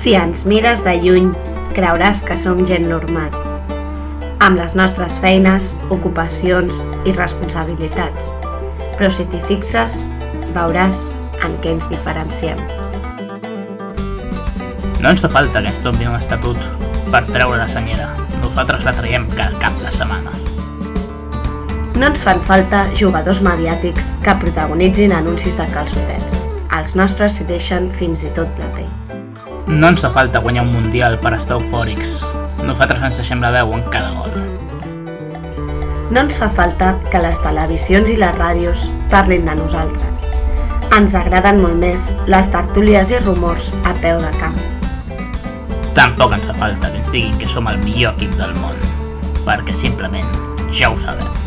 Si ens mires de lluny, creuràs que som gent normal, amb les nostres feines, ocupacions i responsabilitats. Però si t'hi fixes, veuràs en què ens diferenciem. No ens fa falta que ens tombin un estatut per treure la senyera. Nosaltres la traiem cada cap de setmana. No ens fan falta jugadors mediàtics que protagonitzin anuncis de calçotets. Els nostres s'hi deixen fins i tot la pell. No ens fa falta guanyar un mundial per estar eufòrics. Nosaltres ens deixem la veu en cada gol. No ens fa falta que les televisions i les ràdios parlin de nosaltres. Ens agraden molt més les tertúlies i rumors a peu de camp. Tampoc ens fa falta que ens diguin que som el millor equip del món, perquè simplement ja ho sabem.